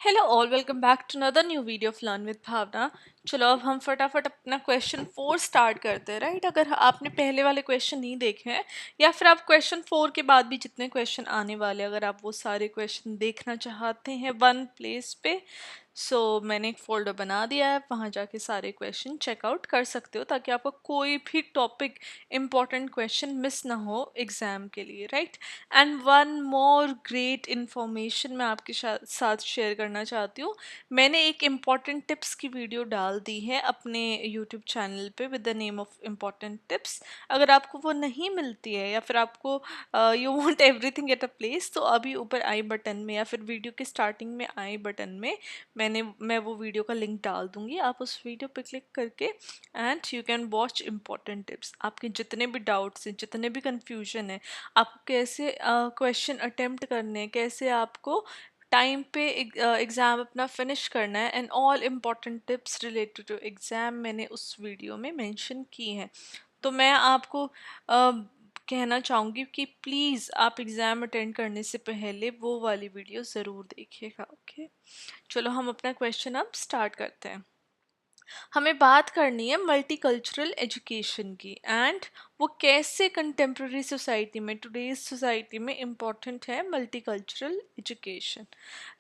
Hello all, welcome back to another new video of learn with Bhavna. चलो अब हम फटाफट अपना क्वेश्चन 4 स्टार्ट करते हैं। राइट, अगर आपने पहले वाले क्वेश्चन नहीं देखे हैं या फिर आप क्वेश्चन 4 के बाद भी जितने क्वेश्चन आने वाले, अगर आप वो सारे क्वेश्चन देखना चाहते हैं वन प्लेस पे, मैंने एक फोल्डर बना दिया है, वहाँ जाके सारे क्वेश्चन चेकआउट कर सकते हो ताकि आपका कोई भी टॉपिक इम्पॉर्टेंट क्वेश्चन मिस ना हो एग्ज़ाम के लिए। Right, and one more great information मैं आपके साथ शेयर करना चाहती हूँ। मैंने एक इम्पॉर्टेंट टिप्स की वीडियो डाल दी है अपने यूट्यूब चैनल पे with the name of important tips. अगर आपको वो नहीं मिलती है या फिर आपको you want everything at a place, तो अभी ऊपर आई बटन में या फिर वीडियो के स्टार्टिंग में आई बटन में मैं वो वीडियो का लिंक डाल दूंगी। आप उस वीडियो पे क्लिक करके and you can watch important tips. आपके जितने भी डाउट्स हैं, जितने भी कंफ्यूजन है, आपको कैसे क्वेश्चन अटेम्प्ट करने हैं, कैसे आपको टाइम पे एग्ज़ाम अपना फिनिश करना है, and all important tips related to exam मैंने उस वीडियो में मेंशन की हैं। तो मैं आपको कहना चाहूँगी कि प्लीज़ आप एग्ज़ाम अटेंड करने से पहले वो वाली वीडियो ज़रूर देखिएगा। ओके, चलो हम अपना क्वेश्चन अब स्टार्ट करते हैं। हमें बात करनी है मल्टीकल्चरल एजुकेशन की, एंड वो कैसे कंटेम्प्रेरी सोसाइटी में, टुडेज सोसाइटी में इम्पॉर्टेंट है मल्टीकल्चरल एजुकेशन।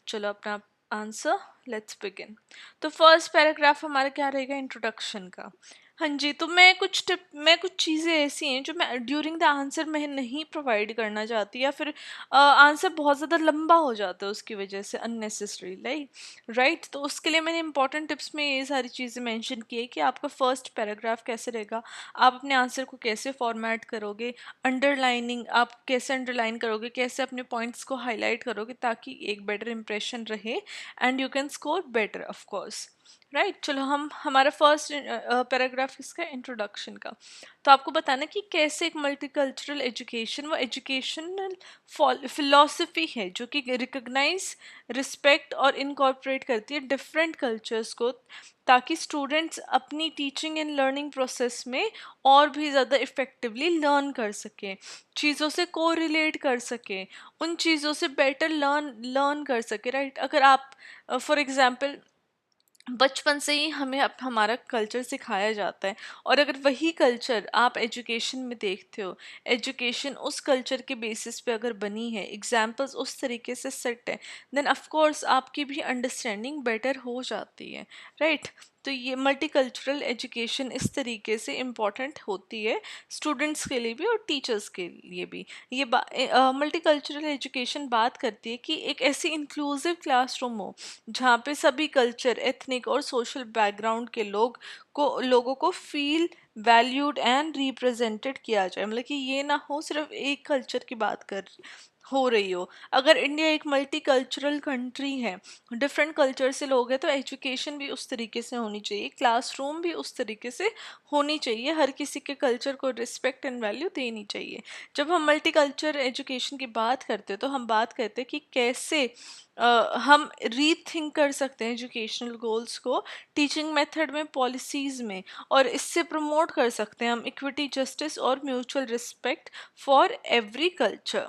चलो अपना आंसर, लेट्स बिगिन। तो फर्स्ट पैराग्राफ हमारा क्या रहेगा, इंट्रोडक्शन का। हाँ जी, तो मैं कुछ चीज़ें ऐसी हैं जो मैं ड्यूरिंग द आंसर में नहीं प्रोवाइड करना चाहती, या फिर आंसर बहुत ज़्यादा लंबा हो जाता है उसकी वजह से अननेसेसरी, राइट। तो उसके लिए मैंने इंपॉर्टेंट टिप्स में ये सारी चीज़ें मेंशन की है कि आपका फर्स्ट पैराग्राफ कैसे रहेगा, आप अपने आंसर को कैसे फॉर्मेट करोगे, अंडरलाइनिंग आप कैसे अंडरलाइन करोगे, कैसे अपने पॉइंट्स को हाईलाइट करोगे ताकि एक बेटर इंप्रेशन रहे and you can score better of course. Right, चलो हम हमारा फर्स्ट पैराग्राफ इसका इंट्रोडक्शन का। तो आपको बताना कि कैसे एक मल्टीकल्चरल एजुकेशन वो एजुकेशनल फिलॉसफी है जो कि रिकग्नाइज, रिस्पेक्ट और इनकॉर्पोरेट करती है डिफरेंट कल्चर्स को, ताकि स्टूडेंट्स अपनी टीचिंग एंड लर्निंग प्रोसेस में और भी ज़्यादा इफ़ेक्टिवली लर्न कर सकें, चीज़ों से को रिलेट कर सकें, उन चीज़ों से बेटर लर्न लर्न कर सकें। राइट, अगर आप फॉर एग्ज़ाम्पल बचपन से ही हमें हमारा कल्चर सिखाया जाता है, और अगर वही कल्चर आप एजुकेशन में देखते हो, एजुकेशन उस कल्चर के बेसिस पे अगर बनी है, एग्जाम्पल्स उस तरीके से सेट है, देन ऑफ कोर्स आपकी भी अंडरस्टैंडिंग बेटर हो जाती है। राइट, तो ये मल्टीकल्चरल एजुकेशन इस तरीके से इम्पॉर्टेंट होती है स्टूडेंट्स के लिए भी और टीचर्स के लिए भी। ये मल्टीकल्चरल एजुकेशन बात करती है कि एक ऐसी इंक्लूसिव क्लासरूम हो जहाँ पे सभी कल्चर, एथनिक और सोशल बैकग्राउंड के लोगों को फील वैल्यूड एंड रिप्रेजेंटेड किया जाए। मतलब कि ये ना हो सिर्फ एक कल्चर की बात कर हो रही हो। अगर इंडिया एक मल्टीकल्चरल कंट्री है, डिफरेंट कल्चर से लोग हैं, तो एजुकेशन भी उस तरीके से होनी चाहिए, क्लासरूम भी उस तरीके से होनी चाहिए, हर किसी के कल्चर को रिस्पेक्ट एंड वैल्यू देनी चाहिए। जब हम मल्टीकल्चरल एजुकेशन की बात करते हैं तो हम बात करते हैं कि कैसे हम रीथिंक कर सकते हैं एजुकेशनल गोल्स को टीचिंग मेथड में, पॉलिसीज़ में, और इससे प्रमोट कर सकते हैं हम इक्विटी, जस्टिस और mutual respect for every culture.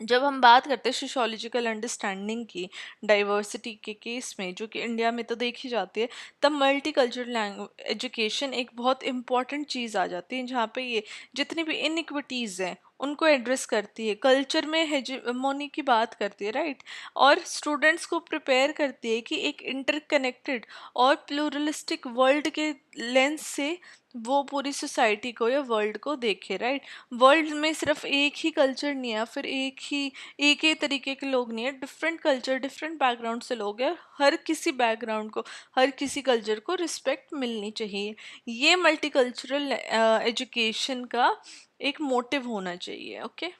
जब हम बात करते हैं सोशियोलॉजिकल अंडरस्टैंडिंग की डाइवर्सिटी के केस में, जो कि इंडिया में तो देखी जाती है, तब मल्टी कल्चरल एजुकेशन एक बहुत इंपॉर्टेंट चीज़ आ जाती है, जहाँ पे ये जितनी भी इनइक्विटीज़ हैं उनको एड्रेस करती है, कल्चर में हेजेमोनी की बात करती है। राइट, और स्टूडेंट्स को प्रिपेयर करती है कि एक इंटरकनेक्टेड और प्लूरलिस्टिक वर्ल्ड के लेंस से वो पूरी सोसाइटी को या वर्ल्ड को देखे। राइट, वर्ल्ड में सिर्फ एक ही कल्चर नहीं है, फिर एक ही तरीके के लोग नहीं है, डिफरेंट कल्चर, डिफरेंट बैकग्राउंड से लोग हैं, हर किसी बैकग्राउंड को, हर किसी कल्चर को रिस्पेक्ट मिलनी चाहिए। ये मल्टीकल्चरल एजुकेशन का एक मोटिव होना चाहिए। ओके,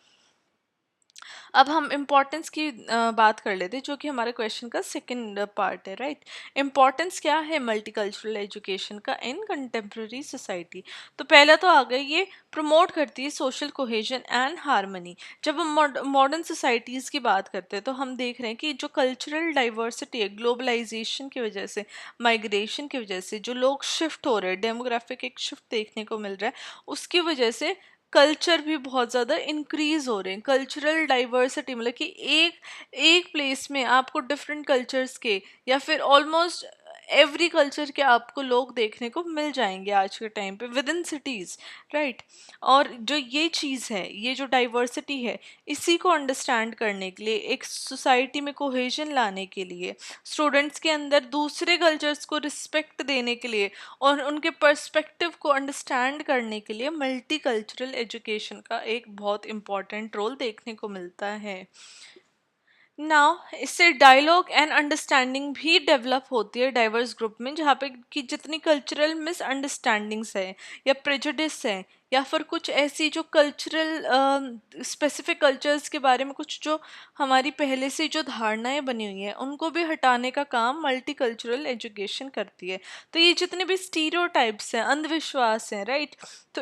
अब हम इम्पोर्टेंस की बात कर लेते हैं, जो कि हमारे क्वेश्चन का सेकंड पार्ट है। राइट, इम्पोर्टेंस क्या है मल्टीकल्चरल एजुकेशन का इन कंटेम्प्रेरी सोसाइटी। तो पहला तो आ गया, ये प्रमोट करती है सोशल कोहेजन एंड हार्मनी। जब हम मॉडर्न सोसाइटीज़ की बात करते हैं तो हम देख रहे हैं कि जो कल्चरल डाइवर्सिटी है, ग्लोबलाइजेशन की वजह से, माइग्रेशन की वजह से जो लोग शिफ्ट हो रहे हैं, डेमोग्राफिक एक शिफ्ट देखने को मिल रहा है, उसकी वजह से कल्चर भी बहुत ज़्यादा इंक्रीज हो रहे हैं, कल्चरल डाइवर्सिटी, मतलब कि एक एक प्लेस में आपको डिफरेंट कल्चर्स के या फिर ऑलमोस्ट एवरी कल्चर के आपको लोग देखने को मिल जाएंगे आज के टाइम पे विद इन सिटीज़, राइट। और जो ये चीज़ है, ये जो डाइवर्सिटी है, इसी को अंडरस्टैंड करने के लिए, एक सोसाइटी में कोहेजन लाने के लिए, स्टूडेंट्स के अंदर दूसरे कल्चर्स को रिस्पेक्ट देने के लिए और उनके पर्सपेक्टिव को अंडरस्टैंड करने के लिए मल्टी कल्चरल एजुकेशन का एक बहुत इम्पॉर्टेंट रोल देखने को मिलता है। नाउ इससे डायलॉग एंड अंडरस्टैंडिंग भी डेवलप होती है डाइवर्स ग्रुप में, जहाँ पे कि जितनी कल्चरल मिसअंडरस्टैंडिंग्स है या प्रेजुडिस है या फिर कुछ ऐसी जो कल्चरल स्पेसिफिक कल्चर्स के बारे में कुछ जो हमारी पहले से जो धारणाएं बनी हुई हैं, उनको भी हटाने का काम मल्टी कल्चरल एजुकेशन करती है। तो ये जितने भी स्टीरियोटाइप्स हैं, अंधविश्वास हैं, राइट, तो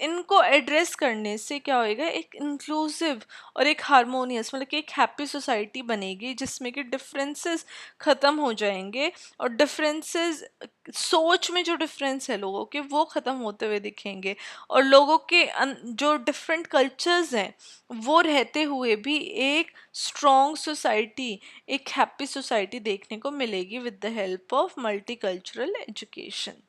इनको एड्रेस करने से क्या होएगा, एक इंक्लूसिव और एक हारमोनियस, मतलब कि एक हैप्पी सोसाइटी बनेगी जिसमें कि डिफरेंसेस ख़त्म हो जाएंगे और डिफरेंसेस, सोच में जो डिफरेंस है लोगों के, वो ख़त्म होते हुए दिखेंगे और लोगों के जो डिफरेंट कल्चर्स हैं वो रहते हुए भी एक स्ट्रॉन्ग सोसाइटी, एक हैप्पी सोसाइटी देखने को मिलेगी with the help of multi cultural education.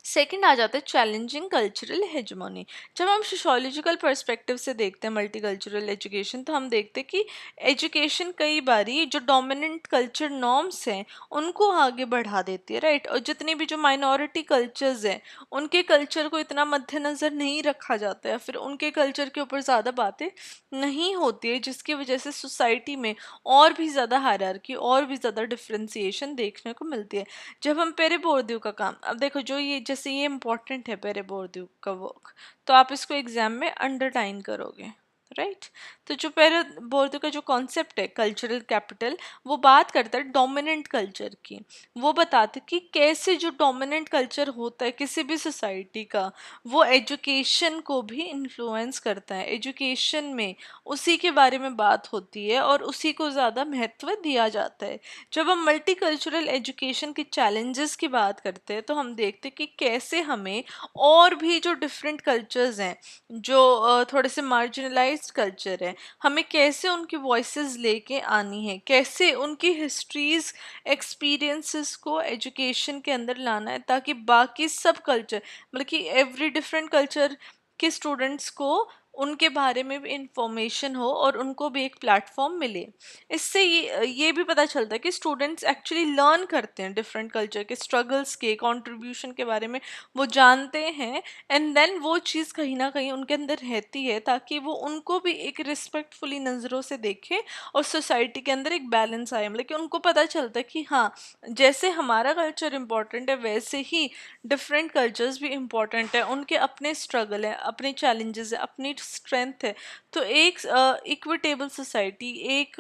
Second आ जाता है चैलेंजिंग कल्चरल हेजमोनी। जब हम सोशोलॉजिकल पर्सपेक्टिव से देखते हैं मल्टीकल्चरल एजुकेशन, तो हम देखते हैं कि एजुकेशन कई बारी जो डोमिनेंट कल्चर नॉर्म्स हैं उनको आगे बढ़ा देती है, राइट। और जितनी भी जो माइनॉरिटी कल्चर्स हैं उनके कल्चर को इतना मद्देनज़र नहीं रखा जाता है, फिर उनके कल्चर के ऊपर ज़्यादा बातें नहीं होती है, जिसकी वजह से सोसाइटी में और भी ज़्यादा हायरार्की और भी ज़्यादा डिफ्रेंसिएशन देखने को मिलती है। जब हम पेरे बोर्डियो का काम, अब देखो जो ये जैसे ये इम्पोर्टेंट है पेरे बोर्डियो का वर्क, तो आप इसको एग्जाम में अंडरलाइन करोगे, राइट। तो जो पेरे बोर्डियो का जो कॉन्सेप्ट है कल्चरल कैपिटल, वो बात करता है डोमिनेंट कल्चर की। वो बताते कि कैसे जो डोमिनेंट कल्चर होता है किसी भी सोसाइटी का, वो एजुकेशन को भी इन्फ्लुएंस करता है, एजुकेशन में उसी के बारे में बात होती है और उसी को ज़्यादा महत्व दिया जाता है। जब हम मल्टीकल्चरल एजुकेशन के चैलेंजेस की बात करते हैं, तो हम देखते हैं कि कैसे हमें और भी जो डिफरेंट कल्चर्स हैं, जो थोड़े से मार्जिनलाइज्ड कल्चर है, हमें कैसे उनकी वॉइसेस लेके आनी है, कैसे उनकी हिस्ट्रीज, एक्सपीरियंसेस को एजुकेशन के अंदर लाना है, ताकि बाकी सब कल्चर, मतलब कि एवरी डिफरेंट कल्चर के स्टूडेंट्स को उनके बारे में भी इंफॉर्मेशन हो और उनको भी एक प्लेटफॉर्म मिले। इससे ये भी पता चलता है कि स्टूडेंट्स एक्चुअली लर्न करते हैं डिफरेंट कल्चर के स्ट्रगल्स के कंट्रीब्यूशन के बारे में, वो जानते हैं, एंड देन वो चीज़ कहीं ना कहीं उनके अंदर रहती है, ताकि वो उनको भी एक रिस्पेक्टफुली नज़रों से देखें और सोसाइटी के अंदर एक बैलेंस आए। मतलब कि उनको पता चलता है कि हाँ, जैसे हमारा कल्चर इम्पॉर्टेंट है वैसे ही डिफरेंट कल्चर्स भी इम्पॉर्टेंट है, उनके अपने स्ट्रगल है, अपने चैलेंजेस है, अपनी स्ट्रेंथ है। तो एक इक्विटेबल सोसाइटी, एक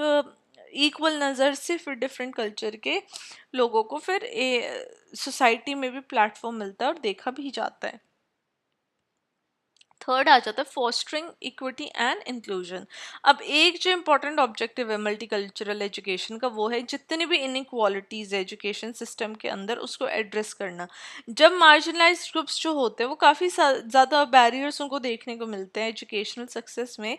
इक्वल नज़र से फिर डिफरेंट कल्चर के लोगों को फिर सोसाइटी में भी प्लेटफॉर्म मिलता है और देखा भी जाता है। थर्ड आ जाता है फॉस्टरिंग इक्विटी एंड इंक्लूजन। अब एक जो इम्पोर्टेंट ऑब्जेक्टिव है मल्टीकल्चरल एजुकेशन का, वो है जितनी भी इनइक्वालिटीज़ है एजुकेशन सिस्टम के अंदर उसको एड्रेस करना। जब मार्जिनलाइज्ड ग्रुप्स जो होते हैं वो काफ़ी ज़्यादा बैरियर्स उनको देखने को मिलते हैं एजुकेशनल सक्सेस में,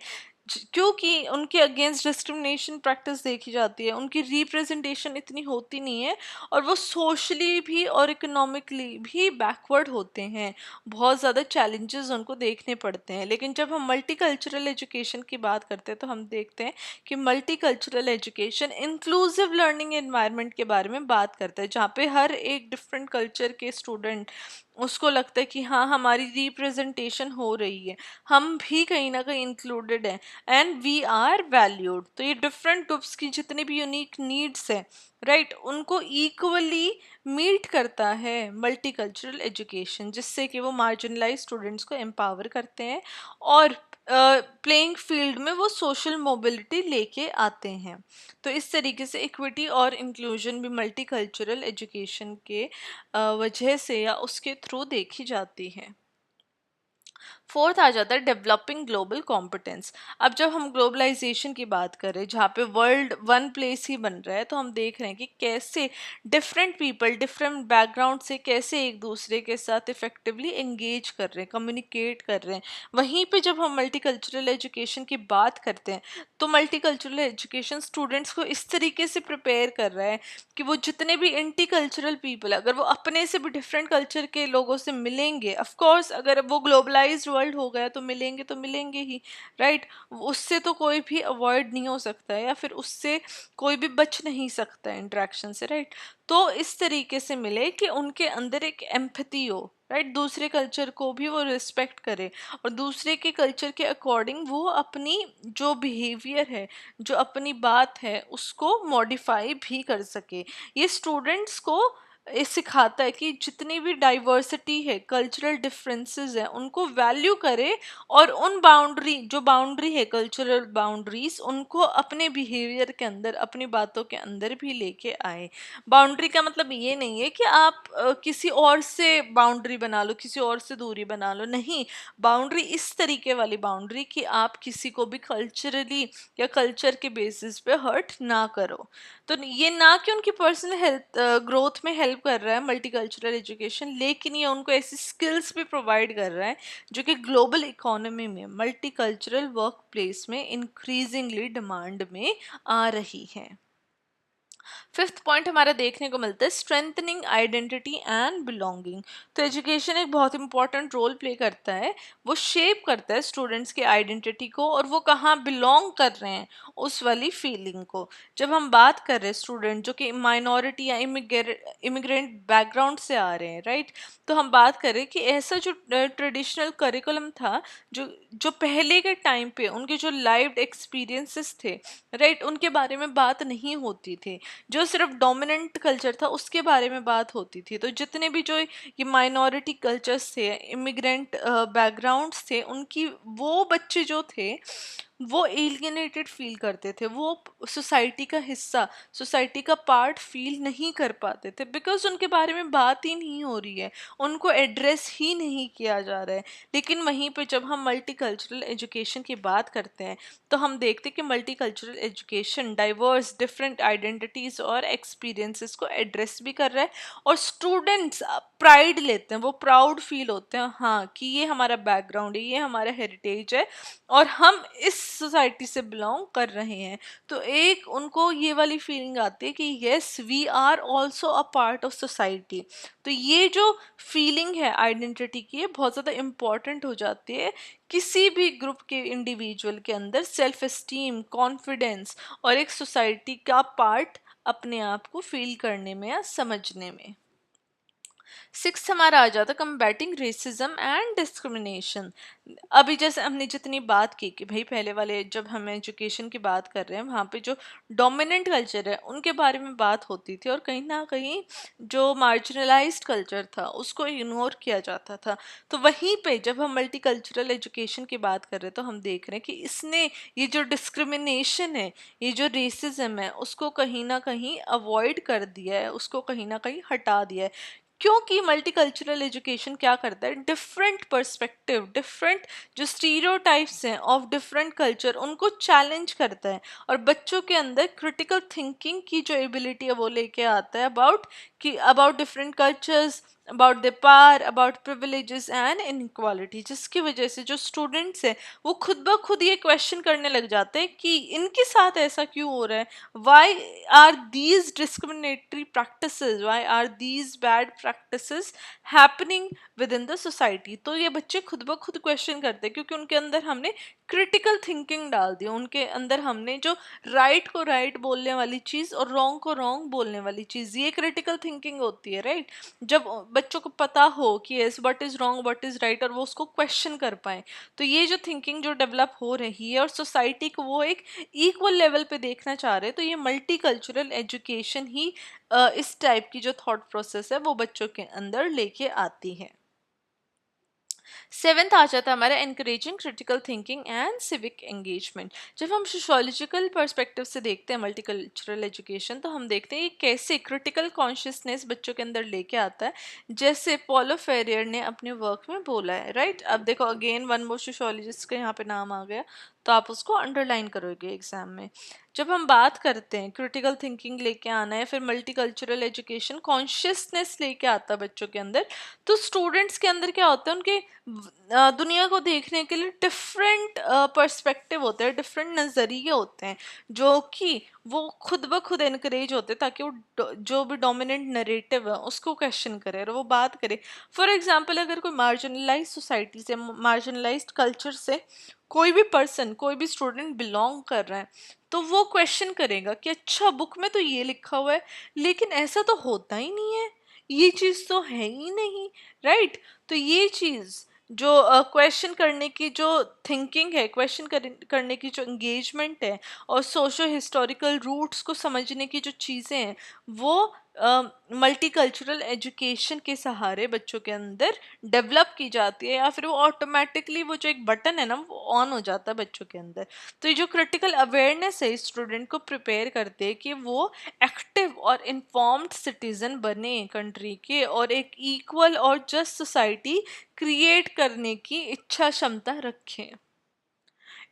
क्योंकि उनके अगेंस्ट डिस्क्रिमिनेशन प्रैक्टिस देखी जाती है, उनकी रिप्रेजेंटेशन इतनी होती नहीं है और वो सोशली भी और इकोनॉमिकली भी बैकवर्ड होते हैं, बहुत ज़्यादा चैलेंजेस उनको देखने पड़ते हैं। लेकिन जब हम मल्टीकल्चरल एजुकेशन की बात करते हैं तो हम देखते हैं कि multicultural education inclusive learning environment के बारे में बात करता है, जहाँ पे हर एक डिफरेंट कल्चर के स्टूडेंट उसको लगता है कि हाँ, हमारी रिप्रेजेंटेशन हो रही है, हम भी कहीं ना कहीं इंक्लूडेड हैं एंड वी आर वैल्यूड। तो ये डिफरेंट ग्रुप्स की जितनी भी यूनिक नीड्स हैं, राइट, उनको इक्वली मीट करता है मल्टीकल्चरल एजुकेशन, जिससे कि वो मार्जिनलाइज स्टूडेंट्स को एम्पावर करते हैं और प्लेइंग फील्ड में वो सोशल मोबिलिटी लेके आते हैं। तो इस तरीके से इक्विटी और इंक्लूजन भी मल्टीकल्चरल एजुकेशन के वजह से या उसके थ्रू देखी जाती है। फोर्थ आ जाता है डेवलपिंग ग्लोबल कॉम्पिटेंस। अब जब हम ग्लोबलाइजेशन की बात करें जहाँ पे वर्ल्ड वन प्लेस ही बन रहा है, तो हम देख रहे हैं कि कैसे डिफरेंट पीपल डिफरेंट बैकग्राउंड से कैसे एक दूसरे के साथ इफेक्टिवली एंगेज कर रहे हैं, कम्युनिकेट कर रहे हैं। वहीं पे जब हम मल्टीकल्चरल एजुकेशन की बात करते हैं, तो मल्टीकल्चरल एजुकेशन स्टूडेंट्स को इस तरीके से प्रिपेयर कर रहा है कि वो जितने भी एंटी कल्चरल पीपल, अगर वो अपने से भी डिफरेंट कल्चर के लोगों से मिलेंगे, ऑफ कोर्स अगर वो ग्लोबलाइज्ड वर्ल्ड हो गया तो मिलेंगे ही, राइट। उससे तो कोई भी अवॉइड नहीं हो सकता है, या फिर उससे कोई भी बच नहीं सकता है इंटरेक्शन से, राइट। तो इस तरीके से मिले कि उनके अंदर एक एम्पैथी हो, राइट, दूसरे कल्चर को भी वो रिस्पेक्ट करे, और दूसरे के कल्चर के अकॉर्डिंग वो अपनी जो बिहेवियर है, जो अपनी बात है, उसको मॉडिफाई भी कर सके। ये स्टूडेंट्स को ये सिखाता है कि जितनी भी डाइवर्सिटी है, कल्चरल डिफरेंसेस है, उनको वैल्यू करे, और उन बाउंड्री है, कल्चरल बाउंड्रीज, उनको अपने बिहेवियर के अंदर, अपनी बातों के अंदर भी लेके आए। बाउंड्री का मतलब ये नहीं है कि आप किसी और से बाउंड्री बना लो, किसी और से दूरी बना लो, नहीं। बाउंड्री इस तरीके वाली बाउंड्री कि आप किसी को भी कल्चरली या कल्चर के बेसिस पे हर्ट ना करो। तो ये ना कि उनकी पर्सनल हेल्थ ग्रोथ में हेल्प कर रहा है मल्टीकल्चरल एजुकेशन, लेकिन ये उनको ऐसी स्किल्स भी प्रोवाइड कर रहा है जो कि ग्लोबल इकोनॉमी में मल्टीकल्चरल वर्क प्लेस में इंक्रीजिंगली डिमांड में आ रही है। फिफ्थ पॉइंट हमारा देखने को मिलता है स्ट्रेंथनिंग आइडेंटिटी एंड बिलोंगिंग। तो एजुकेशन एक बहुत इंपॉर्टेंट रोल प्ले करता है, वो शेप करता है स्टूडेंट्स की आइडेंटिटी को, और वो कहाँ बिलोंग कर रहे हैं उस वाली फीलिंग को। जब हम बात कर रहे हैं स्टूडेंट जो कि माइनॉरिटी या इमिग्रेंट बैकग्राउंड से आ रहे हैं, राइट, तो हम बात करें कि ऐसा जो ट्रेडिशनल करिकुलम था, जो जो पहले के टाइम पे उनके जो लाइव्ड एक्सपीरियंसेस थे, राइट, उनके बारे में बात नहीं होती थी। जो सिर्फ डोमिनेंट कल्चर था उसके बारे में बात होती थी। तो जितने भी जो ये माइनॉरिटी कल्चर्स थे, इमिग्रेंट बैकग्राउंड्स थे, उनकी वो बच्चे जो थे वो एलियनेटेड फील करते थे, वो सोसाइटी का हिस्सा, सोसाइटी का पार्ट फील नहीं कर पाते थे, बिकॉज उनके बारे में बात ही नहीं हो रही है, उनको एड्रेस ही नहीं किया जा रहा है। लेकिन वहीं पे जब हम मल्टीकल्चरल एजुकेशन की बात करते हैं, तो हम देखते हैं कि multicultural education diverse different identities और एक्सपीरियंसेस को एड्रेस भी कर रहा है, और स्टूडेंट्स प्राइड लेते हैं, वो प्राउड फील होते हैं, हाँ, कि ये हमारा बैकग्राउंड है, ये हमारा हेरिटेज है, और हम इस सोसाइटी से बिलोंग कर रहे हैं। तो एक उनको ये वाली फीलिंग आती है कि yes, we are also a part of society. तो ये जो फीलिंग है आइडेंटिटी की, ये बहुत ज़्यादा इम्पॉर्टेंट हो जाती है किसी भी ग्रुप के इंडिविजुअल के अंदर, सेल्फ एस्टीम, कॉन्फिडेंस, और एक सोसाइटी का पार्ट अपने आप को फील करने में या समझने में। सिक्स हमारा आ जाता कम्बैटिंग रेसिज्म एंड डिस्क्रिमिनेशन। अभी जैसे हमने जितनी बात की कि भाई पहले वाले जब हम एजुकेशन की बात कर रहे हैं, वहाँ पे जो डोमिनेंट कल्चर है उनके बारे में बात होती थी, और कहीं ना कहीं जो मार्जिनलाइज्ड कल्चर था उसको इग्नोर किया जाता था। तो वहीं पे जब हम मल्टीकल्चरल एजुकेशन की बात कर रहे हैं, तो हम देख रहे हैं कि इसने ये जो डिस्क्रिमिनेशन है, ये जो रेसिज्म है, उसको कहीं ना कहीं अवॉइड कर दिया है, उसको कहीं ना कहीं हटा दिया है। क्योंकि मल्टीकल्चरल एजुकेशन क्या करता है, डिफरेंट पर्सपेक्टिव, डिफरेंट जो स्टीरियोटाइप्स हैं ऑफ डिफरेंट कल्चर, उनको चैलेंज करता है, और बच्चों के अंदर क्रिटिकल थिंकिंग की जो एबिलिटी है वो लेके आता है about different cultures, about the power, about privileges and inequality, जिसकी वजह से जो स्टूडेंट्स हैं वो खुद ब खुद ये क्वेश्चन करने लग जाते हैं कि इनके साथ ऐसा क्यों हो रहा है, why are these discriminatory practices, why are these bad practices happening within the society। तो ये बच्चे खुद ब खुद क्वेश्चन करते हैं, क्योंकि उनके अंदर हमने क्रिटिकल थिंकिंग डाल दी, उनके अंदर हमने जो राइट को राइट बोलने वाली चीज़ और रॉन्ग को रॉन्ग बोलने वाली चीज़, ये क्रिटिकल थिंकिंग होती है, राइट। जब बच्चों को पता हो कि yes what is wrong what is right, और वो उसको क्वेश्चन कर पाए, तो ये जो थिंकिंग जो डेवलप हो रही है, और सोसाइटी को वो एक इक्वल लेवल पे देखना चाह रहे हैं, तो ये मल्टीकल्चरल एजुकेशन ही इस टाइप की जो थॉट प्रोसेस है वो बच्चों के अंदर लेके आती है। सेवेंथ आ जाता है हमारा encouraging critical thinking and civic engagement. जब हम सोशोलॉजिकल पर्सपेक्टिव से देखते हैं मल्टीकल्चरल एजुकेशन, तो हम देखते हैं कि कैसे क्रिटिकल कॉन्शियसनेस बच्चों के अंदर लेके आता है, जैसे पॉलो फेरियर ने अपने वर्क में बोला है, राइट। अब देखो अगेन वन मोर सोशोलॉजिस्ट का यहाँ पे नाम आ गया, तो आप उसको अंडरलाइन करोगे एग्जाम में। जब हम बात करते हैं क्रिटिकल थिंकिंग लेके आना है, फिर मल्टीकल्चरल एजुकेशन कॉन्शियसनेस लेके आता है बच्चों के अंदर, तो स्टूडेंट्स के अंदर क्या होता है, उनके दुनिया को देखने के लिए डिफरेंट पर्सपेक्टिव होते हैं, डिफरेंट नज़रिए होते हैं, जो कि वो खुद ब खुद इनकरेज होते हैं ताकि वो जो भी डोमिनेंट नरेटिव है उसको क्वेश्चन करे और वो बात करे। फॉर एग्जांपल अगर कोई मार्जिनलाइज सोसाइटी से, मार्जिनलाइज्ड कल्चर से कोई भी पर्सन, कोई भी स्टूडेंट बिलोंग कर रहा है, तो वो क्वेश्चन करेगा कि अच्छा बुक में तो ये लिखा हुआ है, लेकिन ऐसा तो होता ही नहीं है, ये चीज़ तो है ही नहीं, राइट। तो ये चीज़ जो क्वेश्चन करने की जो थिंकिंग है, क्वेश्चन करने की जो एंगेजमेंट है, और सोशो हिस्टोरिकल रूट्स को समझने की जो चीज़ें हैं, वो मल्टीकल्चरल एजुकेशन के सहारे बच्चों के अंदर डेवलप की जाती है, या फिर वो ऑटोमेटिकली वो जो एक बटन है ना वो ऑन हो जाता है बच्चों के अंदर। तो ये जो क्रिटिकल अवेयरनेस है स्टूडेंट को प्रिपेयर करते हैं कि वो एक्टिव और इन्फॉर्म्ड सिटीजन बने कंट्री के, और एक इक्वल और जस्ट सोसाइटी क्रिएट करने की इच्छा क्षमता रखें।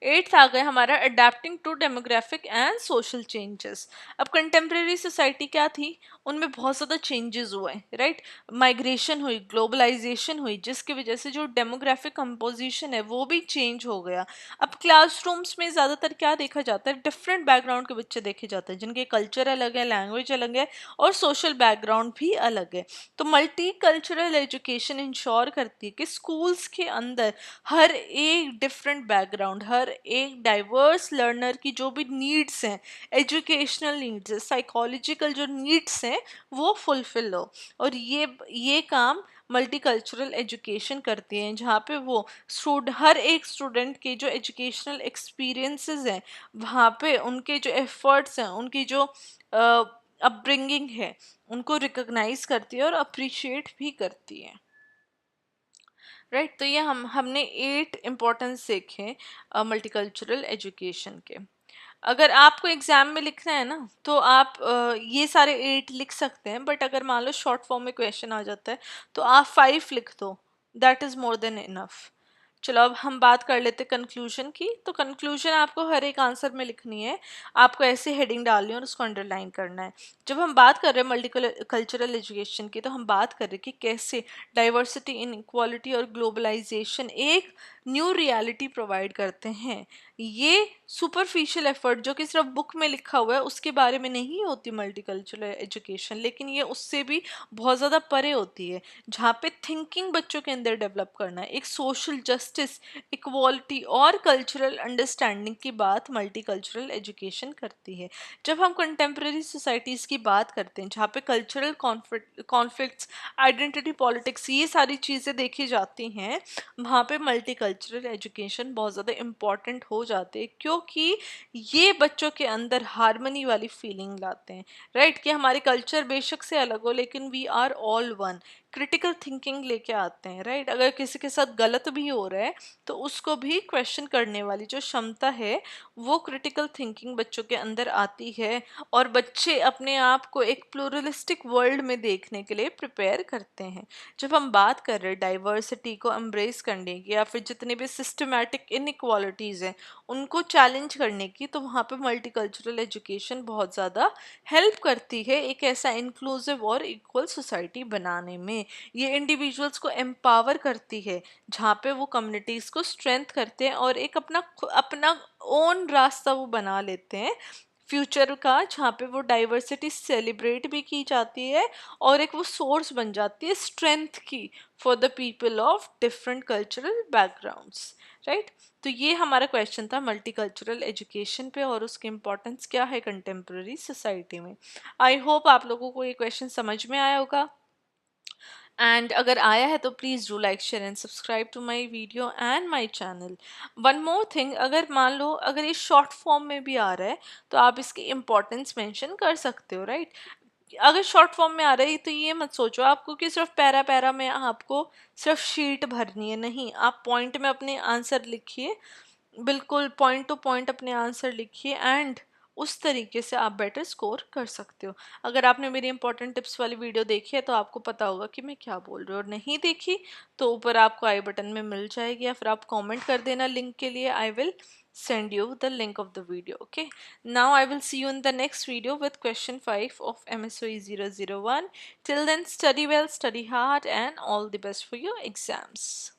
एट्थ आ गया हमारा adapting to demographic and social changes. अब कंटेम्प्रेरी सोसाइटी क्या थी, उनमें बहुत ज़्यादा चेंजेस हुए, राइट। माइग्रेशन हुई, ग्लोबलाइजेशन हुई, जिसकी वजह से जो डेमोग्राफिक कंपोजिशन है वो भी चेंज हो गया। अब क्लासरूम्स में ज़्यादातर क्या देखा जाता है, डिफरेंट बैकग्राउंड के बच्चे देखे जाते हैं, जिनके कल्चर अलग है, लैंग्वेज अलग है, और सोशल बैकग्राउंड भी अलग है। तो मल्टी कल्चरल एजुकेशन इंश्योर करती है कि स्कूल्स के अंदर हर एक डिफरेंट बैकग्राउंड, हर एक डाइवर्स लर्नर की जो भी नीड्स हैं, एजुकेशनल नीड्स है, साइकोलॉजिकल जो नीड्स हैं, वो फुलफिल हो। और ये काम मल्टीकल्चरल एजुकेशन करती हैं, जहाँ पे वो हर एक स्टूडेंट के जो एजुकेशनल एक्सपीरियंसेस हैं, वहाँ पे उनके जो एफर्ट्स हैं, उनकी जो अपब्रिंगिंग है, उनको रिकॉग्नाइज करती है और अप्रिशिएट भी करती है, राइट। तो ये हमने 8 इम्पोर्टेंस देखे मल्टीकल्चरल एजुकेशन के। अगर आपको एग्जाम में लिखना है ना, तो आप ये सारे 8 लिख सकते हैं, बट अगर मान लो शॉर्ट फॉर्म में क्वेश्चन आ जाता है तो आप 5 लिख दो, that is more than enough. चलो अब हम बात कर लेते हैं कंक्लूजन की। तो कंक्लूजन आपको हर एक आंसर में लिखनी है, आपको ऐसे हेडिंग डालनी है और उसको अंडरलाइन करना है। जब हम बात कर रहे हैं मल्टी कल्चरल एजुकेशन की, तो हम बात कर रहे हैं कि कैसे डाइवर्सिटी, इन इक्वालिटी और ग्लोबलाइजेशन एक न्यू रियलिटी प्रोवाइड करते हैं। ये सुपरफिशियल एफर्ट जो कि सिर्फ बुक में लिखा हुआ है उसके बारे में नहीं होती मल्टीकल्चरल एजुकेशन, लेकिन ये उससे भी बहुत ज़्यादा परे होती है, जहाँ पे थिंकिंग बच्चों के अंदर डेवलप करना है, एक सोशल जस्टिस, इक्वालिटी और कल्चरल अंडरस्टैंडिंग की बात मल्टीकल्चरल एजुकेशन करती है। जब हम कंटेम्प्रेरी सोसाइटीज़ की बात करते हैं, जहाँ पे कल्चरल कॉन्फ्लिक्ट्स, आइडेंटिटी पॉलिटिक्स, ये सारी चीज़ें देखी जाती हैं, वहाँ पे मल्टीकल्चरल एजुकेशन बहुत ज़्यादा इम्पॉर्टेंट हो जाते हैं, क्योंकि ये बच्चों के अंदर हार्मनी वाली फीलिंग लाते हैं, राइट। कि हमारे कल्चर बेशक से अलग हो, लेकिन we are all one. Critical thinking लेके आते हैं, राइट। अगर किसी के साथ गलत भी हो रहा है तो उसको भी क्वेश्चन करने वाली जो क्षमता है, वो क्रिटिकल थिंकिंग बच्चों के अंदर आती है, और बच्चे अपने आप को एक प्लूरलिस्टिक वर्ल्ड में देखने के लिए प्रिपेयर करते हैं। जब हम बात कर रहे हैं डाइवर्सिटी को एम्ब्रेस करने की, या फिर जितने भी सिस्टमैटिक इनइक्वालिटीज़ हैं उनको चैलेंज करने की, तो वहाँ पे मल्टीकल्चरल एजुकेशन बहुत ज़्यादा हेल्प करती है एक ऐसा इंक्लूसिव और इक्वल सोसाइटी बनाने में। ये इंडिविजुअल्स को एम्पावर करती है, जहाँ पे वो कम्युनिटीज़ को स्ट्रेंथ करते हैं और एक अपना अपना ओन रास्ता वो बना लेते हैं फ्यूचर का, जहाँ पे वो डाइवर्सिटी सेलिब्रेट भी की जाती है, और एक वो सोर्स बन जाती है स्ट्रेंथ की for the people of different cultural backgrounds, right. तो ये हमारा क्वेश्चन था मल्टीकल्चरल एजुकेशन पे, और उसकी इम्पोर्टेंस क्या है कंटेम्प्रेरी सोसाइटी में। आई होप आप लोगों को ये क्वेश्चन समझ में आया होगा, एंड अगर आया है तो please do like, share and subscribe to my video and my channel. One more thing, अगर मान लो अगर ये शॉर्ट फॉर्म में भी आ रहा है तो आप इसकी इम्पोर्टेंस मेंशन कर सकते हो, राइट। अगर शॉर्ट फॉर्म में आ रही है तो ये मत सोचो आपको कि सिर्फ पैरा पैरा में आपको सिर्फ शीट भरनी है, नहीं, आप पॉइंट में अपने आंसर लिखिए, बिल्कुल पॉइंट टू पॉइंट अपने आंसर लिखिए एंड उस तरीके से आप बेटर स्कोर कर सकते हो। अगर आपने मेरी इंपॉर्टेंट टिप्स वाली वीडियो देखी है तो आपको पता होगा कि मैं क्या बोल रही हूँ, और नहीं देखी तो ऊपर आपको आई बटन में मिल जाएगी, या फिर आप कमेंट कर देना लिंक के लिए, I will send you the link of the video. Okay, now I will see you in the next video with question 5 of MSOE 001. Till then, study well, study hard, and all the best for your exams.